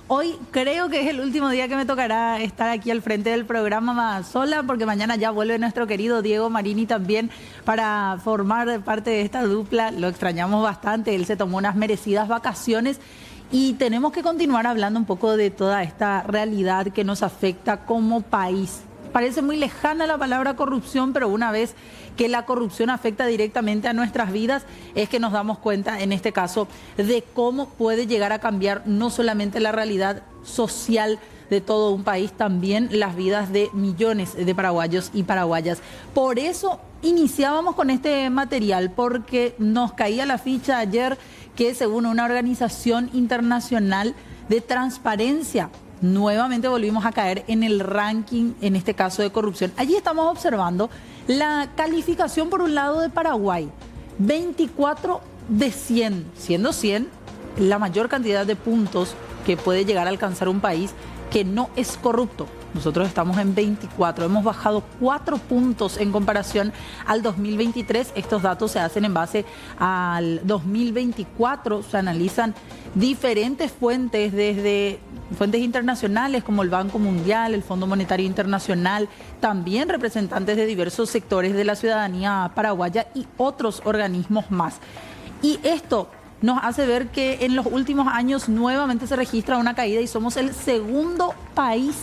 Hoy creo que es el último día que me tocará estar aquí al frente del programa sola, porque mañana ya vuelve nuestro querido Diego Marini también para formar parte de esta dupla. Lo extrañamos bastante, él se tomó unas merecidas vacaciones y tenemos que continuar hablando un poco de toda esta realidad que nos afecta como país. Parece muy lejana la palabra corrupción, pero una vez que la corrupción afecta directamente a nuestras vidas, es que nos damos cuenta, en este caso, de cómo puede llegar a cambiar no solamente la realidad social de todo un país, también las vidas de millones de paraguayos y paraguayas. Por eso iniciábamos con este material, porque nos caía la ficha ayer que según una organización internacional de transparencia, nuevamente volvimos a caer en el ranking, en este caso de corrupción. Allí estamos observando la calificación por un lado de Paraguay, 24 de 100, siendo 100 la mayor cantidad de puntos que puede llegar a alcanzar un país que no es corrupto. Nosotros estamos en 24, hemos bajado 4 puntos en comparación al 2023. Estos datos se hacen en base al 2024, se analizan diferentes fuentes, desde fuentes internacionales como el Banco Mundial, el Fondo Monetario Internacional, también representantes de diversos sectores de la ciudadanía paraguaya y otros organismos más. Y esto nos hace ver que en los últimos años nuevamente se registra una caída y somos el segundo país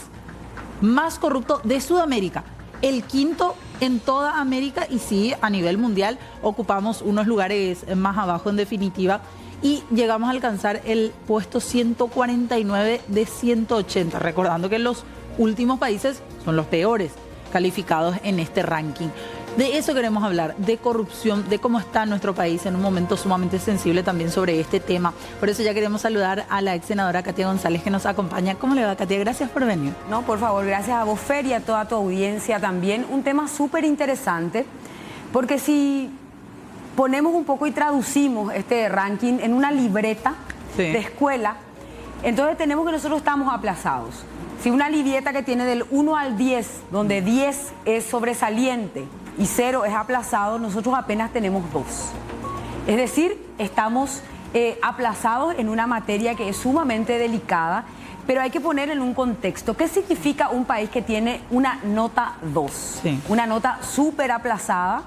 más corrupto de Sudamérica, el quinto en toda América, y sí, a nivel mundial ocupamos unos lugares más abajo en definitiva, y llegamos a alcanzar el puesto 149 de 180, recordando que los últimos países son los peores calificados en este ranking. De eso queremos hablar, de corrupción, de cómo está nuestro país en un momento sumamente sensible también sobre este tema. Por eso ya queremos saludar a la ex senadora Katia González, que nos acompaña. ¿Cómo le va, Katia? Gracias por venir. No, por favor, gracias a vos, Fer, y a toda tu audiencia también. Un tema súper interesante, porque si ponemos un poco y traducimos este ranking en una libreta de escuela, entonces tenemos que nosotros estamos aplazados. Si una libreta que tiene del 1 al 10, donde 10 es sobresaliente y 0 es aplazado, nosotros apenas tenemos 2. Es decir, estamos aplazados en una materia que es sumamente delicada, pero hay que poner en un contexto. ¿Qué significa un país que tiene una nota 2? Sí. Una nota súper aplazada,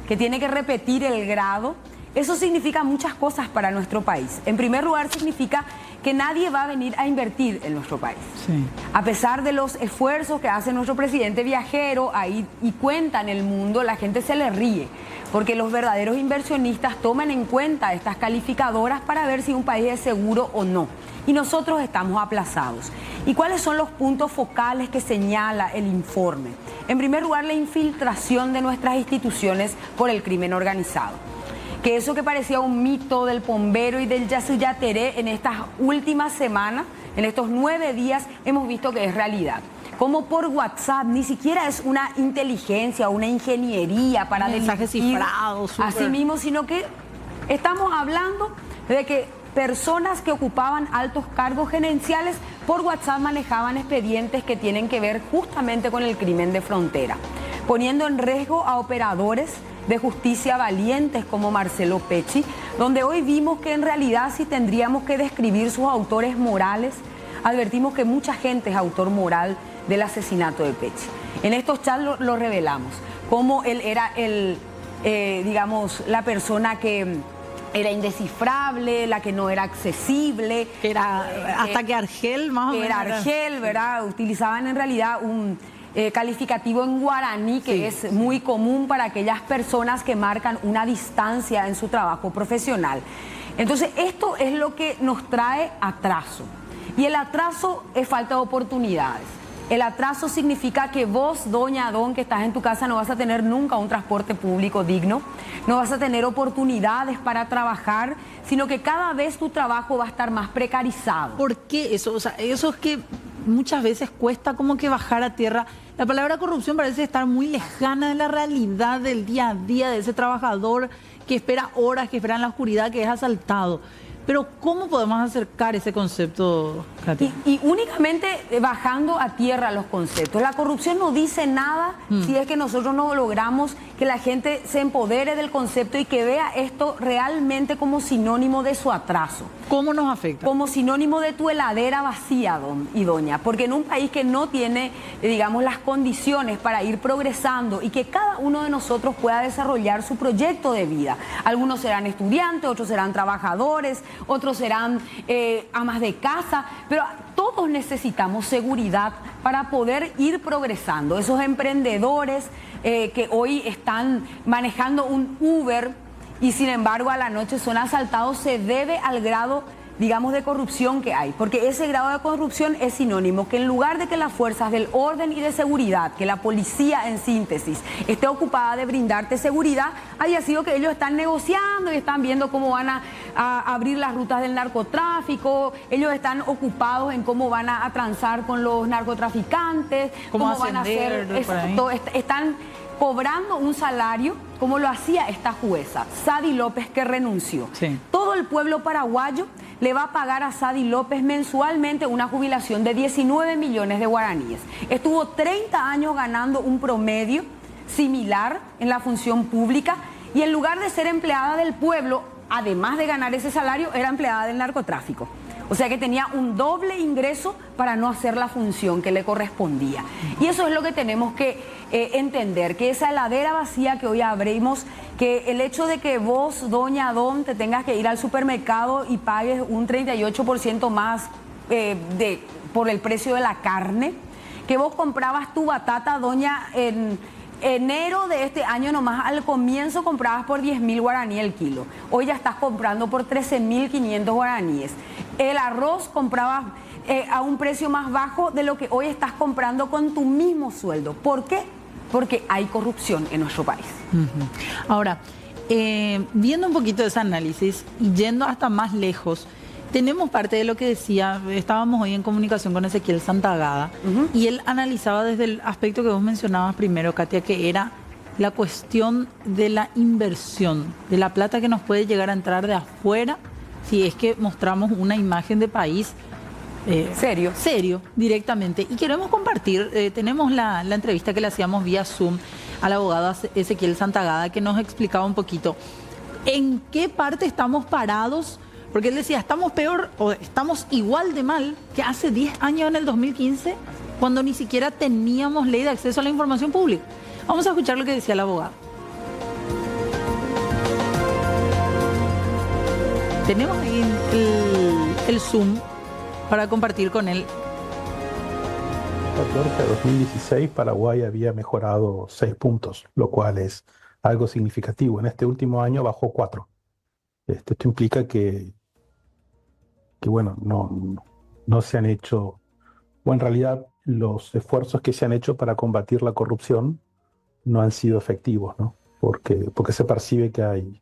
que tiene que repetir el grado. Eso significa muchas cosas para nuestro país. En primer lugar, significa que nadie va a venir a invertir en nuestro país. Sí. A pesar de los esfuerzos que hace nuestro presidente viajero ahí y cuenta en el mundo, la gente se le ríe, porque los verdaderos inversionistas toman en cuenta estas calificadoras para ver si un país es seguro o no. Y nosotros estamos aplazados. ¿Y cuáles son los puntos focales que señala el informe? En primer lugar, la infiltración de nuestras instituciones por el crimen organizado. Que eso que parecía un mito del Pombero y del Yacyretá, en estas últimas semanas, en estos 9 días, hemos visto que es realidad. Como por WhatsApp, ni siquiera es una inteligencia o una ingeniería para mensajes cifrados, así mismo, sino que estamos hablando de que personas que ocupaban altos cargos gerenciales por WhatsApp manejaban expedientes que tienen que ver justamente con el crimen de frontera, poniendo en riesgo a operadores de justicia valientes como Marcelo Pecci, donde hoy vimos que en realidad si tendríamos que describir sus autores morales, advertimos que mucha gente es autor moral del asesinato de Pecci. En estos chats lo revelamos, cómo él era digamos, la persona que era indescifrable, la que no era accesible. Que era hasta que Argel, más o menos. Era Argel, ¿verdad? Utilizaban en realidad un calificativo en guaraní, que es muy común para aquellas personas que marcan una distancia en su trabajo profesional. Entonces, esto es lo que nos trae atraso. Y el atraso es falta de oportunidades. El atraso significa que vos, doña, don, que estás en tu casa, no vas a tener nunca un transporte público digno, no vas a tener oportunidades para trabajar, sino que cada vez tu trabajo va a estar más precarizado. ¿Por qué eso? O sea, eso es que muchas veces cuesta como que bajar a tierra. La palabra corrupción parece estar muy lejana de la realidad del día a día de ese trabajador que espera horas, que espera en la oscuridad, que es asaltado. Pero ¿cómo podemos acercar ese concepto, Katia? Y únicamente bajando a tierra los conceptos. La corrupción no dice nada si es que nosotros no logramos que la gente se empodere del concepto y que vea esto realmente como sinónimo de su atraso. ¿Cómo nos afecta? Como sinónimo de tu heladera vacía, don y doña. Porque en un país que no tiene, digamos, las condiciones para ir progresando y que cada uno de nosotros pueda desarrollar su proyecto de vida. Algunos serán estudiantes, otros serán trabajadores, otros serán amas de casa, pero todos necesitamos seguridad para poder ir progresando. Esos emprendedores que hoy están manejando un Uber y sin embargo a la noche son asaltados, se debe al grado, digamos, de corrupción que hay, porque ese grado de corrupción es sinónimo que en lugar de que las fuerzas del orden y de seguridad, que la policía en síntesis esté ocupada de brindarte seguridad, haya sido que ellos están negociando y están viendo cómo van a abrir las rutas del narcotráfico, ellos están ocupados en cómo van a transar con los narcotraficantes, cómo van a hacer, exacto, están cobrando un salario como lo hacía esta jueza, Sadi López, que renunció. Sí. Todo el pueblo paraguayo le va a pagar a Sadi López mensualmente una jubilación de 19 millones de guaraníes. Estuvo 30 años ganando un promedio similar en la función pública y en lugar de ser empleada del pueblo, además de ganar ese salario, era empleada del narcotráfico. O sea que tenía un doble ingreso para no hacer la función que le correspondía. Y eso es lo que tenemos que entender, que esa heladera vacía que hoy abrimos, que el hecho de que vos, doña, don, te tengas que ir al supermercado y pagues un 38% más por el precio de la carne, que vos comprabas tu batata, doña, en enero de este año nomás, al comienzo comprabas por 10.000 guaraníes el kilo. Hoy ya estás comprando por 13.500 guaraníes. El arroz comprabas a un precio más bajo de lo que hoy estás comprando con tu mismo sueldo. ¿Por qué? Porque hay corrupción en nuestro país. Ahora, viendo un poquito de ese análisis y yendo hasta más lejos, tenemos parte de lo que decía, estábamos hoy en comunicación con Ezequiel Santagada y él analizaba desde el aspecto que vos mencionabas primero, Katia, que era la cuestión de la inversión, de la plata que nos puede llegar a entrar de afuera si es que mostramos una imagen de país serio directamente. Y queremos compartir, tenemos la entrevista que le hacíamos vía Zoom al abogado Ezequiel Santagada, que nos explicaba un poquito en qué parte estamos parados. Porque él decía, estamos peor o estamos igual de mal que hace 10 años en el 2015, cuando ni siquiera teníamos ley de acceso a la información pública. Vamos a escuchar lo que decía el abogado. Tenemos ahí el Zoom para compartir con él. 2014 a 2016 Paraguay había mejorado 6 puntos, lo cual es algo significativo. En este último año bajó 4. Esto implica que bueno, no se han hecho, o en realidad los esfuerzos que se han hecho para combatir la corrupción no han sido efectivos, ¿no? Porque se percibe que hay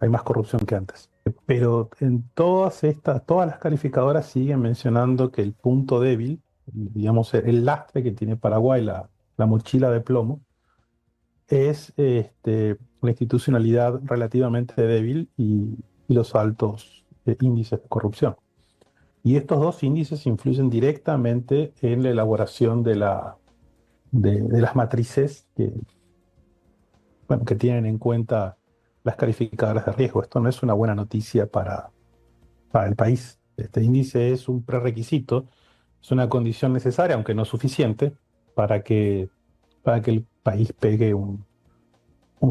más corrupción que antes. Pero en todas las calificadoras siguen mencionando que el punto débil, digamos, el lastre que tiene Paraguay, la mochila de plomo, es la institucionalidad relativamente débil y los altos índices de corrupción. Y estos dos índices influyen directamente en la elaboración de las matrices que tienen en cuenta las calificadoras de riesgo. Esto no es una buena noticia para el país. Este índice es un prerequisito, es una condición necesaria, aunque no suficiente, para que el país pegue un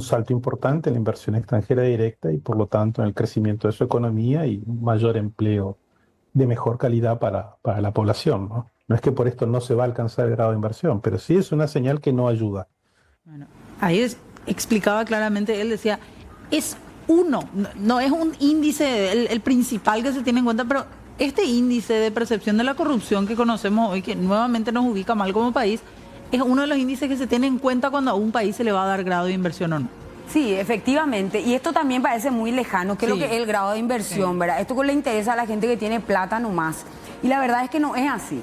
salto importante en la inversión extranjera directa y por lo tanto en el crecimiento de su economía y un mayor empleo de mejor calidad para la población, ¿no? No es que por esto no se va a alcanzar el grado de inversión, pero sí es una señal que no ayuda. Bueno, ahí explicaba claramente, él decía, es uno, no es un índice, el principal que se tiene en cuenta, pero este índice de percepción de la corrupción que conocemos hoy, que nuevamente nos ubica mal como país, es uno de los índices que se tiene en cuenta cuando a un país se le va a dar grado de inversión o no. Sí, efectivamente. Y esto también parece muy lejano, que es lo que es el grado de inversión, ¿verdad? Esto le interesa a la gente que tiene plata nomás. Y la verdad es que no es así.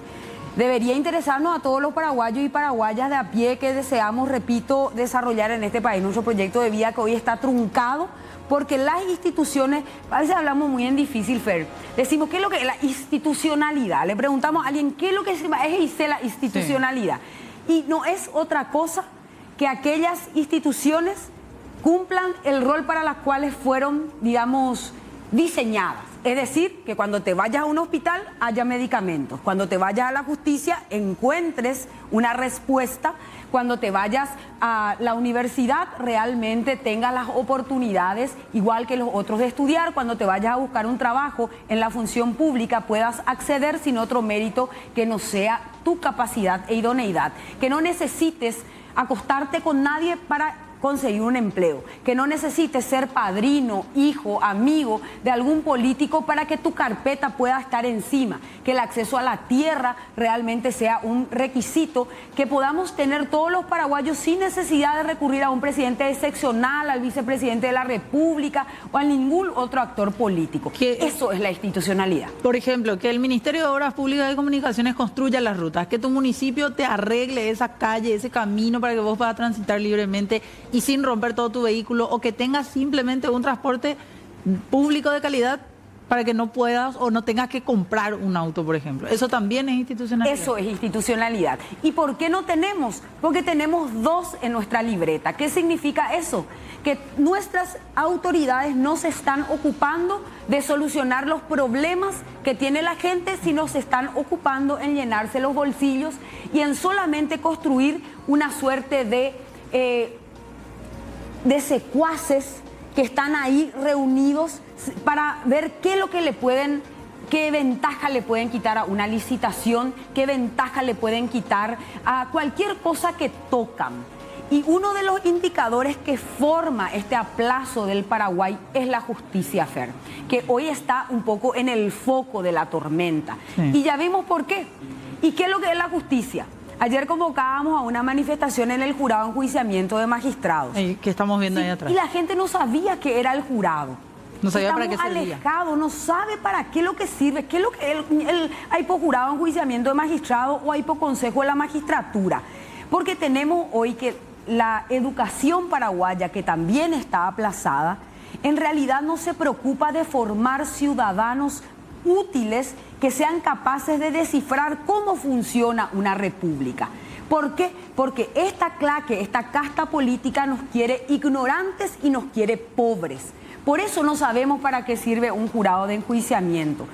Debería interesarnos a todos los paraguayos y paraguayas de a pie que deseamos, repito, desarrollar en este país nuestro proyecto de vida que hoy está truncado Porque las instituciones, a veces hablamos muy en difícil, Fer, decimos, ¿qué es lo que es la institucionalidad? Le preguntamos a alguien, ¿qué es lo que es la institucionalidad? Y no es otra cosa que aquellas instituciones cumplan el rol para las cuales fueron, digamos, diseñadas. Es decir, que cuando te vayas a un hospital haya medicamentos, cuando te vayas a la justicia encuentres una respuesta, cuando te vayas a la universidad realmente tengas las oportunidades, igual que los otros, de estudiar, cuando te vayas a buscar un trabajo en la función pública puedas acceder sin otro mérito que no sea tu capacidad e idoneidad, que no necesites acostarte con nadie para conseguir un empleo, que no necesites ser padrino, hijo, amigo de algún político para que tu carpeta pueda estar encima, que el acceso a la tierra realmente sea un requisito, que podamos tener todos los paraguayos sin necesidad de recurrir a un presidente excepcional, al vicepresidente de la República o a ningún otro actor político. Eso es la institucionalidad. Por ejemplo, que el Ministerio de Obras Públicas y Comunicaciones construya las rutas, que tu municipio te arregle esa calle, ese camino para que vos puedas transitar libremente y sin romper todo tu vehículo, o que tengas simplemente un transporte público de calidad para que no puedas o no tengas que comprar un auto, por ejemplo. Eso también es institucionalidad. Eso es institucionalidad. ¿Y por qué no tenemos? Porque tenemos dos en nuestra libreta. ¿Qué significa eso? Que nuestras autoridades no se están ocupando de solucionar los problemas que tiene la gente, sino se están ocupando en llenarse los bolsillos y en solamente construir una suerte de secuaces que están ahí reunidos para ver qué es lo que le pueden, qué ventaja le pueden quitar a una licitación, qué ventaja le pueden quitar a cualquier cosa que tocan. Y uno de los indicadores que forma este aplazo del Paraguay es la justicia, Fer, que hoy está un poco en el foco de la tormenta. Sí. Y ya vimos por qué. ¿Y qué es lo que es la justicia? Ayer convocábamos a una manifestación en el jurado de enjuiciamiento de magistrados. ¿Qué estamos viendo ahí atrás? Y la gente no sabía qué era el jurado. No sabía para qué servía. Alejado, no sabe para qué es lo que sirve, qué es lo que hay por jurado de enjuiciamiento de magistrados o hay por consejo de la magistratura. Porque tenemos hoy que la educación paraguaya, que también está aplazada, en realidad no se preocupa de formar ciudadanos útiles que sean capaces de descifrar cómo funciona una república. ¿Por qué? Porque esta claque, esta casta política nos quiere ignorantes y nos quiere pobres. Por eso no sabemos para qué sirve un jurado de enjuiciamiento,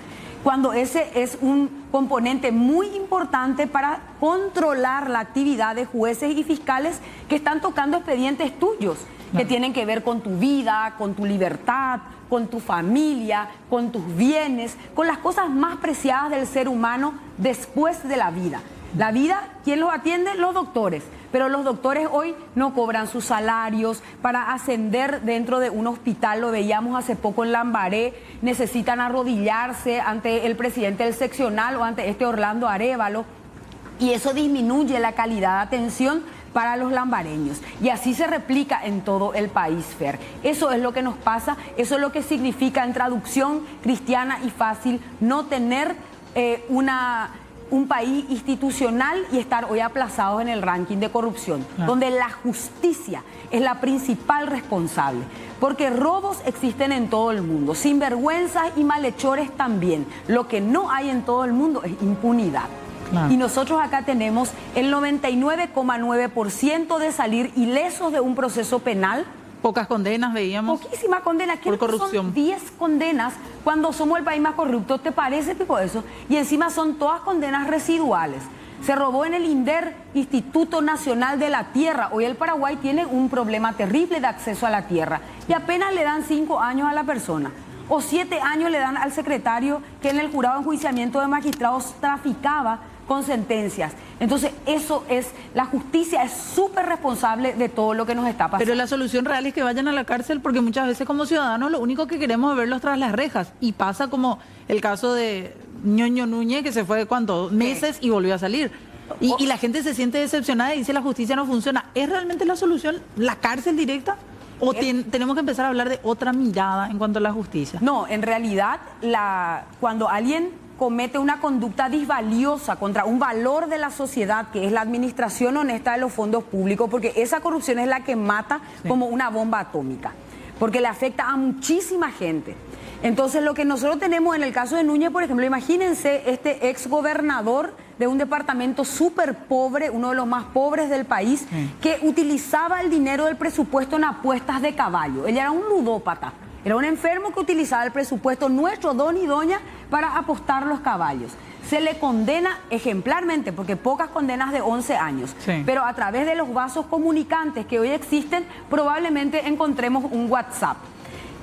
cuando ese es un componente muy importante para controlar la actividad de jueces y fiscales que están tocando expedientes tuyos, que tienen que ver con tu vida, con tu libertad, con tu familia, con tus bienes, con las cosas más preciadas del ser humano después de la vida. La vida, ¿quién los atiende? Los doctores. Pero los doctores hoy no cobran sus salarios. Para ascender dentro de un hospital, lo veíamos hace poco en Lambaré, necesitan arrodillarse ante el presidente del seccional o ante Orlando Arévalo. Y eso disminuye la calidad de atención para los lambareños. Y así se replica en todo el país, Fer. Eso es lo que nos pasa, eso es lo que significa en traducción cristiana y fácil no tener un país institucional y estar hoy aplazados en el ranking de corrupción, donde la justicia es la principal responsable. Porque robos existen en todo el mundo, sinvergüenzas y malhechores también. Lo que no hay en todo el mundo es impunidad. Y nosotros acá tenemos el 99,9% de salir ilesos de un proceso penal. Pocas condenas veíamos. Poquísimas condenas. Por corrupción. Son 10 condenas cuando somos el país más corrupto. ¿Te parece, tipo eso? Y encima son todas condenas residuales. Se robó en el INDER, Instituto Nacional de la Tierra. Hoy el Paraguay tiene un problema terrible de acceso a la tierra. Y apenas le dan 5 años a la persona. O 7 años le dan al secretario que en el jurado de enjuiciamiento de magistrados traficaba con sentencias. Entonces, eso es, la justicia es súper responsable de todo lo que nos está pasando. Pero la solución real es que vayan a la cárcel, porque muchas veces como ciudadanos lo único que queremos es verlos tras las rejas. Y pasa como el caso de Ñoño Núñez, que se fue, ¿cuánto? Meses y volvió a salir. Y la gente se siente decepcionada y dice la justicia no funciona. ¿Es realmente la solución la cárcel directa? ¿O tenemos que empezar a hablar de otra mirada en cuanto a la justicia? No, en realidad, cuando alguien comete una conducta disvaliosa contra un valor de la sociedad, que es la administración honesta de los fondos públicos, porque esa corrupción es la que mata como una bomba atómica. porque le afecta a muchísima gente. Entonces, lo que nosotros tenemos en el caso de Núñez, por ejemplo, imagínense este exgobernador de un departamento súper pobre, uno de los más pobres del país, que utilizaba el dinero del presupuesto en apuestas de caballo. Él era un ludópata, era un enfermo que utilizaba el presupuesto nuestro, don y doña, para apostar los caballos. Se le condena ejemplarmente, porque pocas condenas de 11 años, pero a través de los vasos comunicantes que hoy existen, probablemente encontremos un WhatsApp,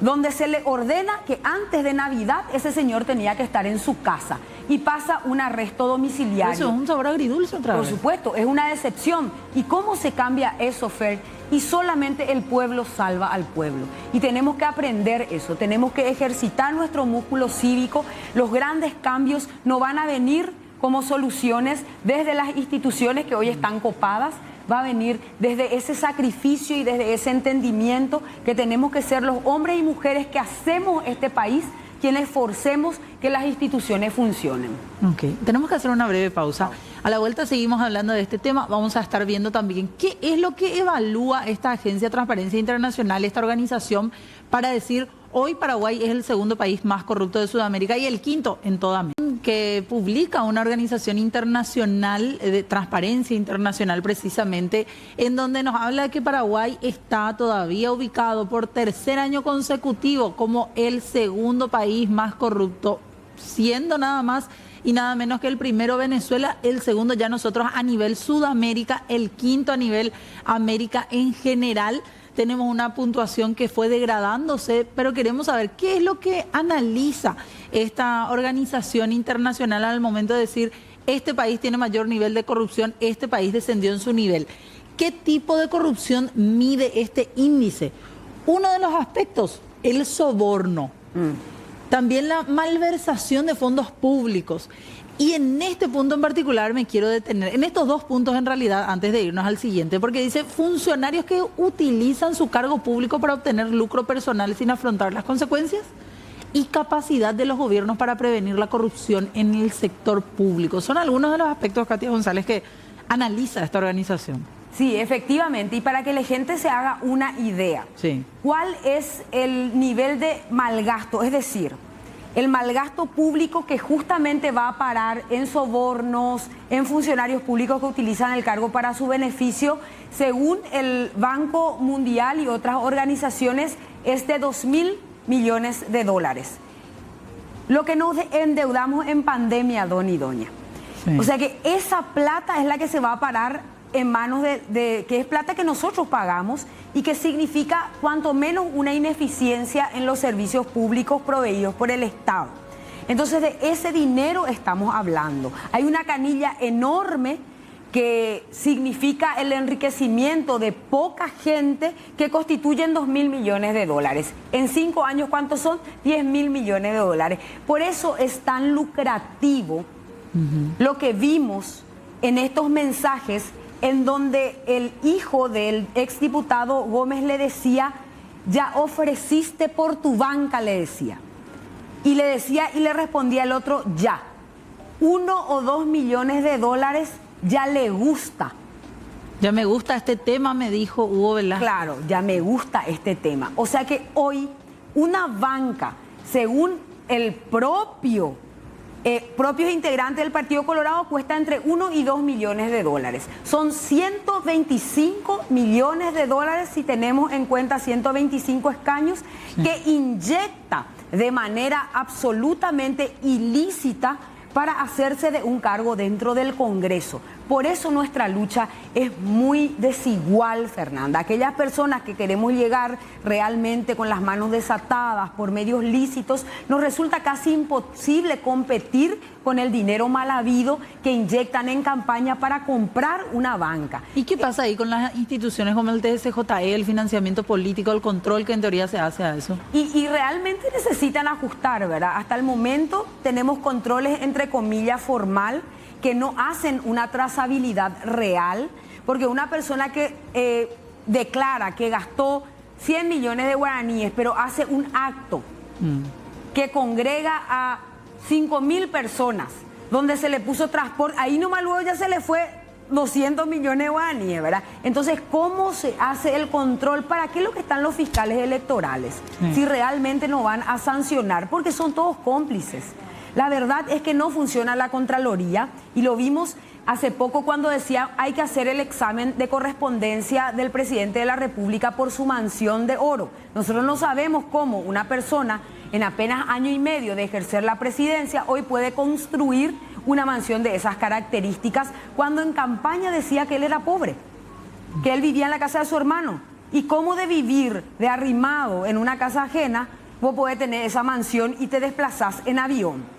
donde se le ordena que antes de Navidad ese señor tenía que estar en su casa y pasa un arresto domiciliario. Eso es un sabor agridulce otra vez. Por supuesto, es una decepción. ¿Y cómo se cambia eso, Fer? Y solamente el pueblo salva al pueblo. Y tenemos que aprender eso, tenemos que ejercitar nuestro músculo cívico. Los grandes cambios no van a venir como soluciones desde las instituciones que hoy están copadas, va a venir desde ese sacrificio y desde ese entendimiento que tenemos que ser los hombres y mujeres que hacemos este país, quienes forcemos que las instituciones funcionen. Ok, tenemos que hacer una breve pausa. A la vuelta seguimos hablando de este tema. Vamos a estar viendo también qué es lo que evalúa esta Agencia de Transparencia Internacional, esta organización, para decir, hoy Paraguay es el segundo país más corrupto de Sudamérica y el quinto en toda América, que publica una organización internacional de transparencia internacional precisamente, en donde nos habla de que Paraguay está todavía ubicado por tercer año consecutivo como el segundo país más corrupto, siendo nada más y nada menos que el primero Venezuela, el segundo ya nosotros a nivel Sudamérica, el quinto a nivel América en general. Tenemos una puntuación que fue degradándose, pero queremos saber qué es lo que analiza esta organización internacional al momento de decir, este país tiene mayor nivel de corrupción, este país descendió en su nivel. ¿Qué tipo de corrupción mide este índice? Uno de los aspectos, el soborno. También la malversación de fondos públicos. Y en este punto en particular me quiero detener, en estos dos puntos en realidad, antes de irnos al siguiente, porque dice funcionarios que utilizan su cargo público para obtener lucro personal sin afrontar las consecuencias y capacidad de los gobiernos para prevenir la corrupción en el sector público. Son algunos de los aspectos, Katia González, que analiza esta organización. Sí, efectivamente, y para que la gente se haga una idea, ¿cuál es el nivel de malgasto? Es decir, el malgasto público que justamente va a parar en sobornos, en funcionarios públicos que utilizan el cargo para su beneficio, según el Banco Mundial y otras organizaciones, es de 2.000 millones de dólares. Lo que nos endeudamos en pandemia, don y doña. O sea que esa plata es la que se va a parar en manos que es plata que nosotros pagamos y que significa cuanto menos una ineficiencia en los servicios públicos proveídos por el Estado. Entonces de ese dinero estamos hablando. Hay una canilla enorme que significa el enriquecimiento de poca gente que constituyen 2.000 millones de dólares. En 5 años, ¿cuántos son? 10.000 millones de dólares. Por eso es tan lucrativo lo que vimos en estos mensajes en donde el hijo del exdiputado Gómez le decía, ya ofreciste por tu banca, le decía. Y le decía y le respondía el otro, ya. 1 o 2 millones de dólares ya le gusta. Ya me gusta este tema, me dijo Hugo Velasco. Claro, ya me gusta este tema. O sea que hoy una banca, según el propios integrantes del Partido Colorado, cuesta entre 1 y 2 millones de dólares. Son 125 millones de dólares si tenemos en cuenta 125 escaños que inyecta de manera absolutamente ilícita para hacerse de un cargo dentro del Congreso. Por eso nuestra lucha es muy desigual, Fernanda. Aquellas personas que queremos llegar realmente con las manos desatadas por medios lícitos, nos resulta casi imposible competir con el dinero mal habido que inyectan en campaña para comprar una banca. ¿Y qué pasa ahí con las instituciones como el TSJE, el financiamiento político, el control que en teoría se hace a eso? Y realmente necesitan ajustar, ¿verdad? Hasta el momento tenemos controles, entre comillas, formal, que no hacen una trazabilidad real, porque una persona que declara que gastó 100 millones de guaraníes, pero hace un acto que congrega a 5.000 personas, donde se le puso transporte, ahí nomás luego ya se le fue 200 millones de guaraníes, ¿verdad? Entonces, ¿cómo se hace el control? ¿Para qué es lo que están los fiscales electorales? Si realmente no van a sancionar, porque son todos cómplices. La verdad es que no funciona la Contraloría y lo vimos hace poco cuando decía hay que hacer el examen de correspondencia del presidente de la República por su mansión de oro. Nosotros no sabemos cómo una persona en apenas año y medio de ejercer la presidencia hoy puede construir una mansión de esas características cuando en campaña decía que él era pobre, que él vivía en la casa de su hermano. ¿Y cómo de vivir de arrimado en una casa ajena vos podés tener esa mansión y te desplazás en avión?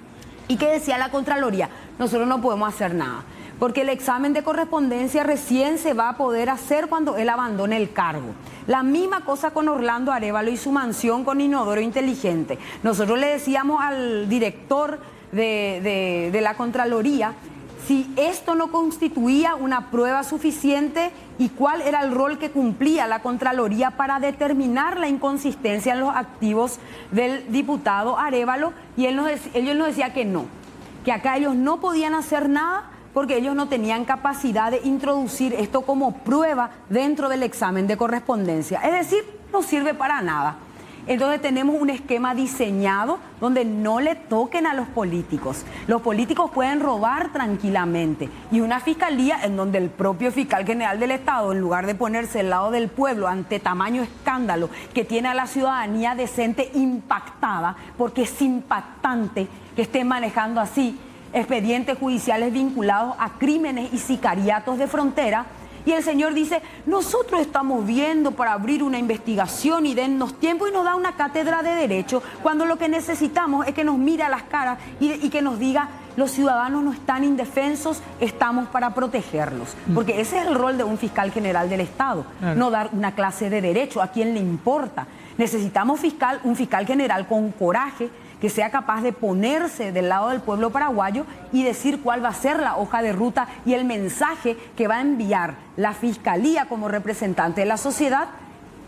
¿Y qué decía la Contraloría? Nosotros no podemos hacer nada, porque el examen de correspondencia recién se va a poder hacer cuando él abandone el cargo. La misma cosa con Orlando Arévalo y su mansión con inodoro inteligente. Nosotros le decíamos al director de la Contraloría si esto no constituía una prueba suficiente y cuál era el rol que cumplía la Contraloría para determinar la inconsistencia en los activos del diputado Arévalo, y ellos nos decían que no, que acá ellos no podían hacer nada porque ellos no tenían capacidad de introducir esto como prueba dentro del examen de correspondencia. Es decir, no sirve para nada. Entonces tenemos un esquema diseñado donde no le toquen a los políticos. Los políticos pueden robar tranquilamente. Y una fiscalía en donde el propio fiscal general del Estado, en lugar de ponerse al lado del pueblo ante tamaño escándalo que tiene a la ciudadanía decente impactada, porque es impactante que estén manejando así expedientes judiciales vinculados a crímenes y sicariatos de frontera. Y el señor dice, nosotros estamos viendo para abrir una investigación y dennos tiempo, y nos da una cátedra de derecho, cuando lo que necesitamos es que nos mire a las caras y que nos diga, los ciudadanos no están indefensos, estamos para protegerlos. Porque ese es el rol de un fiscal general del Estado, no dar una clase de derecho a quien le importa. Necesitamos un fiscal general con coraje, que sea capaz de ponerse del lado del pueblo paraguayo y decir cuál va a ser la hoja de ruta y el mensaje que va a enviar la Fiscalía como representante de la sociedad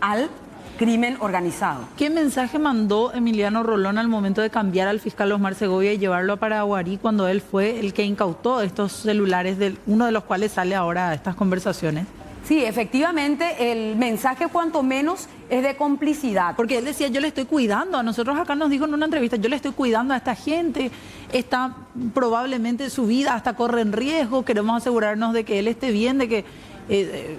al crimen organizado. ¿Qué mensaje mandó Emiliano Rolón al momento de cambiar al fiscal Osmar Segovia y llevarlo a Paraguarí cuando él fue el que incautó estos celulares, uno de los cuales sale ahora a estas conversaciones? Sí, efectivamente, el mensaje cuanto menos es de complicidad. Porque él decía, yo le estoy cuidando, a nosotros acá nos dijo en una entrevista, yo le estoy cuidando a esta gente, está probablemente su vida hasta corre en riesgo, queremos asegurarnos de que él esté bien, de que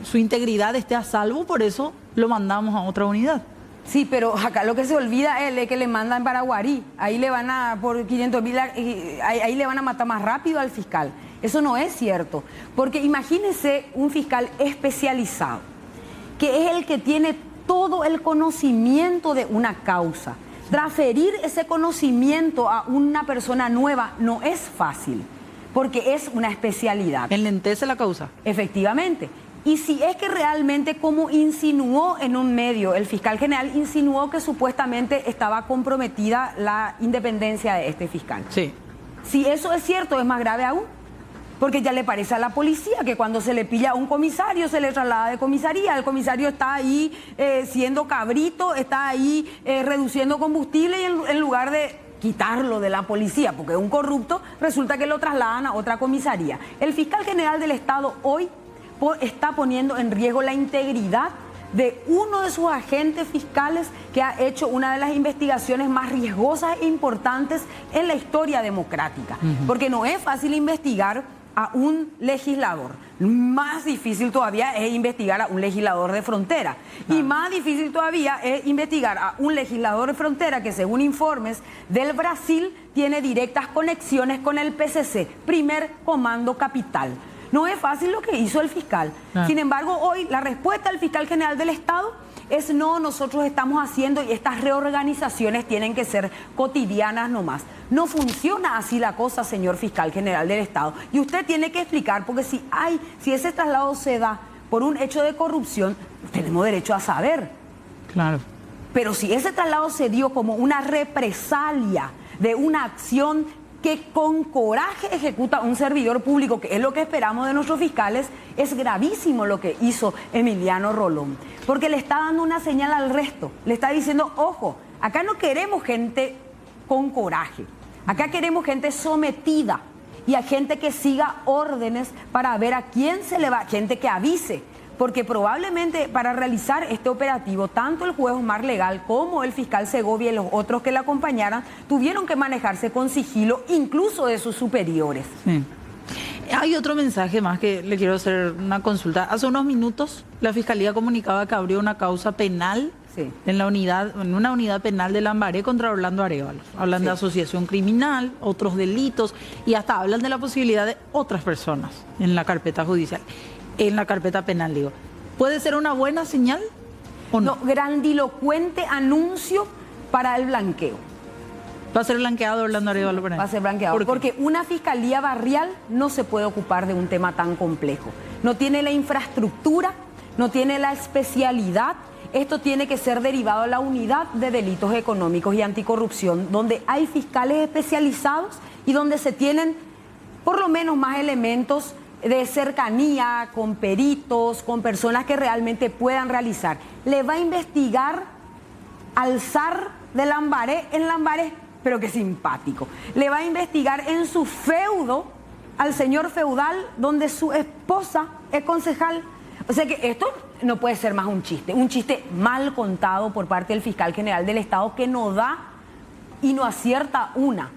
su integridad esté a salvo, por eso lo mandamos a otra unidad. Sí, pero acá lo que se olvida es que le mandan para Guarí, ahí le van a, por 500.000, ahí le van a matar más rápido al fiscal. Eso no es cierto, porque imagínense un fiscal especializado, que es el que tiene todo el conocimiento de una causa. Transferir ese conocimiento a una persona nueva no es fácil, porque es una especialidad. Enlentece la causa. Efectivamente. Y si es que realmente, como insinuó en un medio, el fiscal general insinuó que supuestamente estaba comprometida la independencia de este fiscal. Sí. Si eso es cierto, es más grave aún. Porque ya le parece a la policía que cuando se le pilla a un comisario se le traslada de comisaría. El comisario está ahí siendo cabrito, está ahí reduciendo combustible y en lugar de quitarlo de la policía, porque es un corrupto, resulta que lo trasladan a otra comisaría. El fiscal general del Estado hoy está poniendo en riesgo la integridad de uno de sus agentes fiscales que ha hecho una de las investigaciones más riesgosas e importantes en la historia democrática. Porque no es fácil investigar a un legislador. Más difícil todavía es investigar a un legislador de frontera. Y más difícil todavía es investigar a un legislador de frontera que, según informes del Brasil, tiene directas conexiones con el PCC, Primer Comando Capital. No es fácil lo que hizo el fiscal. Sin embargo, hoy la respuesta del fiscal general del Estado es no, nosotros estamos haciendo y estas reorganizaciones tienen que ser cotidianas nomás. No funciona así la cosa, señor fiscal general del Estado. Y usted tiene que explicar, porque si ese traslado se da por un hecho de corrupción, tenemos derecho a saber. Claro. Pero si ese traslado se dio como una represalia de una acción que con coraje ejecuta un servidor público, que es lo que esperamos de nuestros fiscales, es gravísimo lo que hizo Emiliano Rolón. Porque le está dando una señal al resto. Le está diciendo, ojo, acá no queremos gente con coraje. Acá queremos gente sometida. y a gente que siga órdenes para ver a quién se le va, gente que avise. Porque probablemente para realizar este operativo, tanto el juez Omar Legal como el fiscal Segovia y los otros que le acompañaran tuvieron que manejarse con sigilo, incluso de sus superiores. Sí. Hay otro mensaje más que le quiero hacer una consulta. Hace unos minutos la Fiscalía comunicaba que abrió una causa penal en una unidad penal de Lambaré contra Orlando Arévalo. Hablan de asociación criminal, otros delitos y hasta hablan de la posibilidad de otras personas en la carpeta judicial. En la carpeta penal, digo. ¿Puede ser una buena señal o no? No, grandilocuente anuncio para el blanqueo. ¿Va a ser blanqueado Orlando Arévalo? Va a ser blanqueado. Porque una fiscalía barrial no se puede ocupar de un tema tan complejo. No tiene la infraestructura, no tiene la especialidad. Esto tiene que ser derivado a la unidad de delitos económicos y anticorrupción, donde hay fiscales especializados y donde se tienen por lo menos más elementos de cercanía, con peritos, con personas que realmente puedan realizar. Le va a investigar al zar de Lambaré en Lambaré, pero qué simpático. Le va a investigar en su feudo al señor feudal, donde su esposa es concejal. O sea que esto no puede ser más un chiste mal contado por parte del fiscal general del Estado que no da y no acierta una.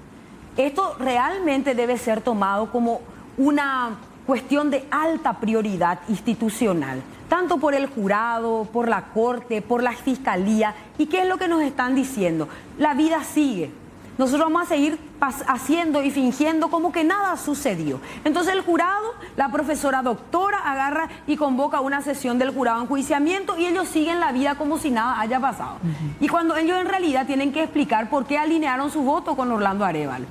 Esto realmente debe ser tomado como una cuestión de alta prioridad institucional, tanto por el jurado, por la Corte, por la Fiscalía. ¿Y qué es lo que nos están diciendo? La vida sigue. Nosotros vamos a seguir haciendo y fingiendo como que nada sucedió. Entonces el jurado, la profesora doctora, agarra y convoca una sesión del jurado en enjuiciamiento y ellos siguen la vida como si nada haya pasado. Y cuando ellos en realidad tienen que explicar por qué alinearon su voto con Orlando Arévalo.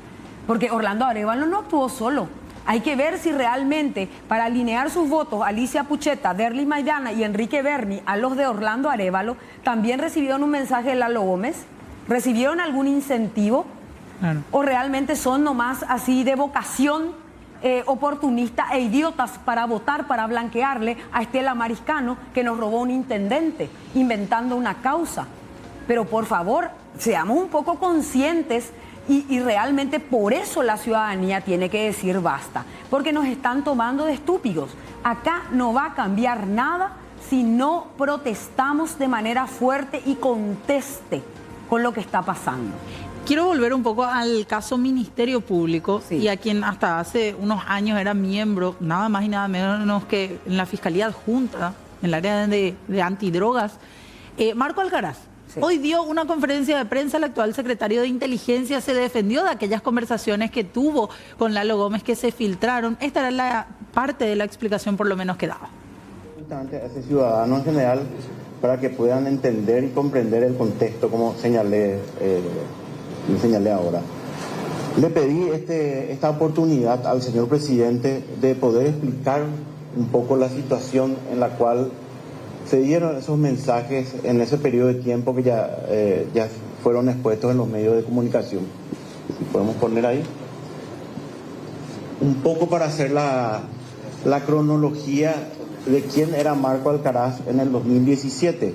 Porque Orlando Arévalo no actuó solo. Hay que ver si realmente para alinear sus votos Alicia Pucheta, Derlis Maidana y Enrique Berni a los de Orlando Arévalo, también recibieron un mensaje de Lalo Gómez, recibieron algún incentivo, o realmente son nomás así de vocación oportunista e idiotas para votar, para blanquearle a Estela Mariscano, que nos robó un intendente, inventando una causa. Pero por favor, seamos un poco conscientes. Y realmente por eso la ciudadanía tiene que decir basta, porque nos están tomando de estúpidos. Acá no va a cambiar nada si no protestamos de manera fuerte y conteste con lo que está pasando. Quiero volver un poco al caso Ministerio Público y a quien hasta hace unos años era miembro, nada más y nada menos que en la Fiscalía Adjunta, en el área de antidrogas, Marco Alcaraz. Hoy dio una conferencia de prensa, el actual secretario de Inteligencia se defendió de aquellas conversaciones que tuvo con Lalo Gómez que se filtraron. Esta era la parte de la explicación por lo menos que daba. Justamente a ese ciudadano en general, para que puedan entender y comprender el contexto, como señalé ahora. Le pedí esta oportunidad al señor presidente de poder explicar un poco la situación en la cual se dieron esos mensajes en ese periodo de tiempo que ya fueron expuestos en los medios de comunicación. Si podemos poner ahí. Un poco para hacer la cronología de quién era Marco Alcaraz en el 2017.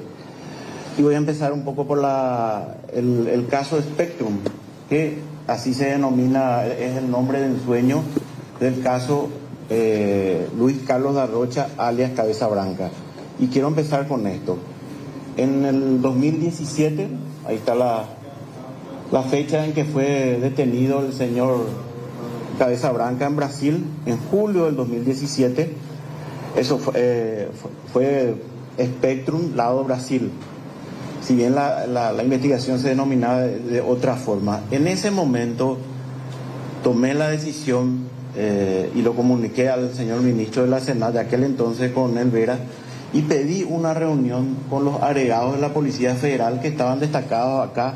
Y voy a empezar un poco por el caso Spectrum, que así se denomina, es el nombre de ensueño del caso Luis Carlos Darrocha, alias Cabeza Branca. Y quiero empezar con esto. En el 2017, ahí está la fecha en que fue detenido el señor Cabeza Branca en Brasil, en julio del 2017. Eso fue Spectrum, lado Brasil. Si bien la investigación se denominaba de otra forma. En ese momento tomé la decisión y lo comuniqué al señor ministro de la Senat de aquel entonces, Coronel Vera, y pedí una reunión con los agregados de la Policía Federal que estaban destacados acá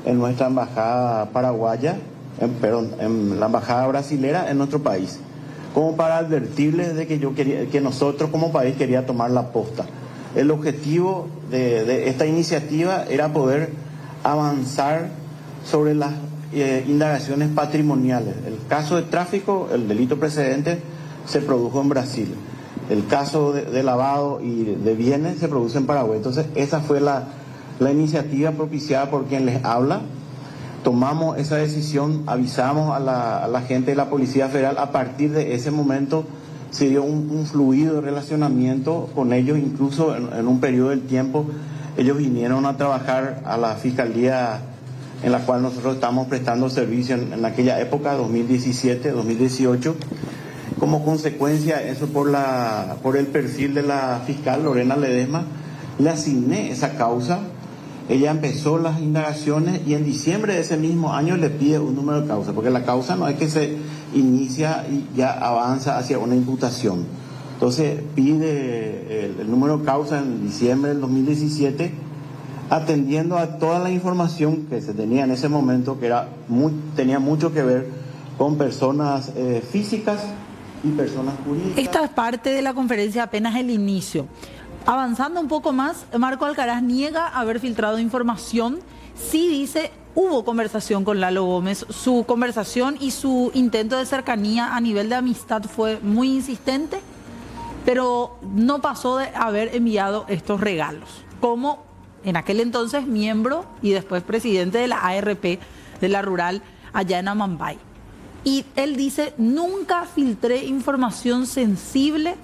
en nuestra embajada paraguaya, en la embajada brasilera en nuestro país, como para advertirles de que nosotros como país quería tomar la posta. El objetivo de esta iniciativa era poder avanzar sobre las indagaciones patrimoniales. El caso de tráfico, el delito precedente, se produjo en Brasil. El caso de lavado y de bienes se produce en Paraguay. Entonces esa fue la iniciativa propiciada por quien les habla tomamos esa decisión, avisamos a la gente de la Policía Federal. A partir de ese momento se dio un fluido relacionamiento con ellos, incluso en un periodo del tiempo ellos vinieron a trabajar a la Fiscalía en la cual nosotros estamos prestando servicio en aquella época, 2017, 2018. Como consecuencia de eso, por el perfil de la fiscal Lorena Ledesma, le asigné esa causa. Ella empezó las indagaciones y en diciembre de ese mismo año le pide un número de causa, porque la causa no es que se inicia y ya avanza hacia una imputación. Entonces pide el número de causa en diciembre del 2017, atendiendo a toda la información que se tenía en ese momento, que tenía mucho que ver con personas físicas y personas jurídicas. Esta es parte de la conferencia, apenas el inicio. Avanzando un poco más, Marco Alcaraz niega haber filtrado información. Sí dice, hubo conversación con Lalo Gómez. Su conversación y su intento de cercanía a nivel de amistad fue muy insistente, pero no pasó de haber enviado estos regalos. Como en aquel entonces miembro y después presidente de la ARP de la Rural allá en Amambay. Y él dice, nunca filtré información sensible.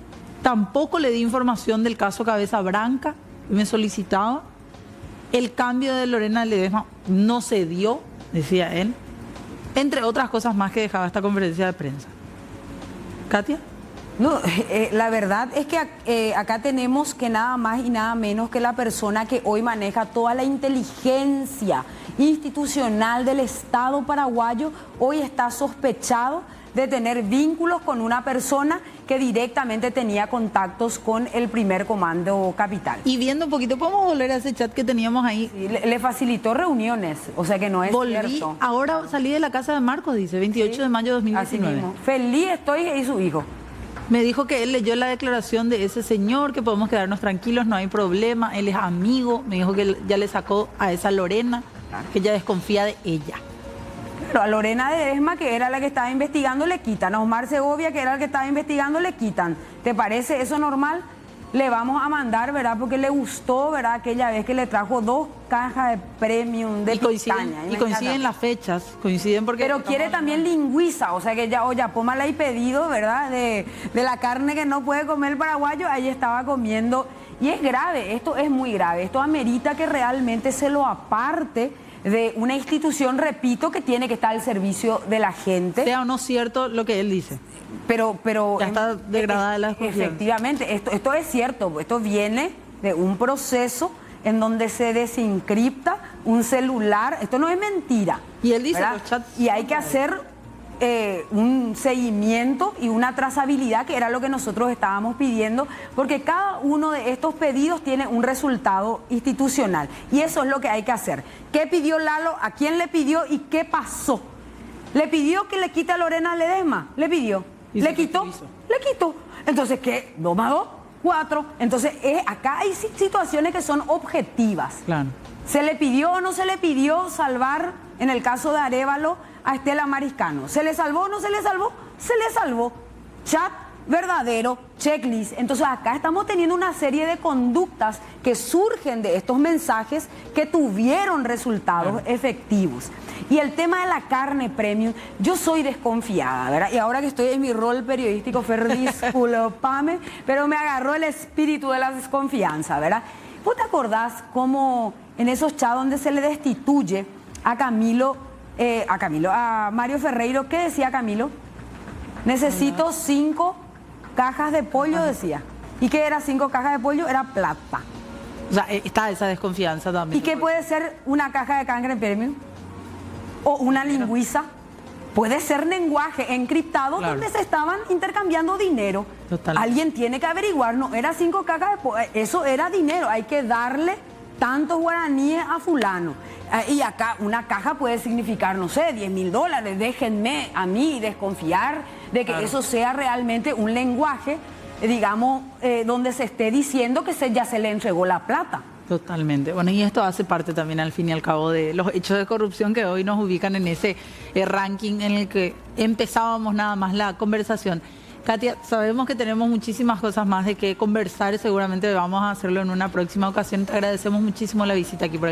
Tampoco le di información del caso Cabeza Branca, me solicitaba. El cambio de Lorena Ledesma no se dio, decía él, entre otras cosas más que dejaba esta conferencia de prensa. ¿Katia? No, la verdad es que acá tenemos que nada más y nada menos que la persona que hoy maneja toda la inteligencia institucional del Estado paraguayo, hoy está sospechado de tener vínculos con una persona que directamente tenía contactos con el primer comando capital. Y viendo un poquito, ¿podemos volver a ese chat que teníamos ahí? Sí, le facilitó reuniones, o sea que no es cierto. Ahora salí de la casa de Marcos, dice, 28 Sí, de mayo de 2019. así mismo. Feliz estoy y su hijo. Me dijo que él leyó la declaración de ese señor, que podemos quedarnos tranquilos, no hay problema, él es amigo. Me dijo que ya le sacó a esa Lorena, que ella desconfía de ella. Pero a Lorena Ledesma, que era la que estaba investigando, le quitan. A Omar Segovia, que era el que estaba investigando, le quitan. ¿Te parece eso normal? Le vamos a mandar, ¿verdad? Porque le gustó, ¿verdad? Aquella vez que le trajo 2 cajas de premium de picaña. Y coinciden las fechas, coinciden porque... Pero quiere también lingüiza, o sea que ya Oyapoma le ha pedido, ¿verdad? De la carne que no puede comer el paraguayo, ahí estaba comiendo. Y es grave, esto es muy grave. Esto amerita que realmente se lo aparte de una institución, repito, que tiene que estar al servicio de la gente. Sea o no cierto lo que él dice. Pero ya está degradada la desconfianza. Efectivamente, esto es cierto, esto viene de un proceso en donde se desencripta un celular, esto no es mentira. Y él dice, ¿verdad? Los chats... Y hay que hacer un seguimiento y una trazabilidad, que era lo que nosotros estábamos pidiendo, porque cada uno de estos pedidos tiene un resultado institucional. Y eso es lo que hay que hacer. ¿Qué pidió Lalo? ¿A quién le pidió? ¿Y qué pasó? ¿Le pidió que le quite a Lorena Ledesma? ¿Le pidió? ¿Le quitó? Le quitó. Entonces, ¿qué? 2 más 2, 4. Entonces, acá hay situaciones que son objetivas. Claro. ¿Se le pidió o no se le pidió salvar, en el caso de Arévalo, a Estela Mariscano? ¿Se le salvó o no se le salvó? Se le salvó. Chat verdadero, checklist. Entonces acá estamos teniendo una serie de conductas que surgen de estos mensajes que tuvieron resultados efectivos. Y el tema de la carne premium, yo soy desconfiada, ¿verdad? Y ahora que estoy en mi rol periodístico, Fer, disculpame, pero me agarró el espíritu de la desconfianza, ¿verdad? ¿Vos te acordás cómo en esos chats donde se le destituye a Mario Ferreiro? ¿Qué decía Camilo? Necesito 5 cajas de pollo, decía. ¿Y qué era 5 cajas de pollo? Era plata. O sea, está esa desconfianza también. ¿Y qué puede ser una caja de carne premium? O una lingüiza. Puede ser lenguaje encriptado, claro, donde se estaban intercambiando dinero. Totalmente. Alguien tiene que averiguar, no era 5 cajas de pollo, eso era dinero, hay que darle tantos guaraníes a fulano. Y acá una caja puede significar, no sé, $10.000. Déjenme a mí desconfiar de que eso sea realmente un lenguaje, digamos, donde se esté diciendo que ya se le entregó la plata. Totalmente. Bueno, y esto hace parte también, al fin y al cabo, de los hechos de corrupción que hoy nos ubican en ese ranking en el que empezábamos nada más la conversación. Katia, sabemos que tenemos muchísimas cosas más de que conversar, seguramente vamos a hacerlo en una próxima ocasión. Te agradecemos muchísimo la visita aquí por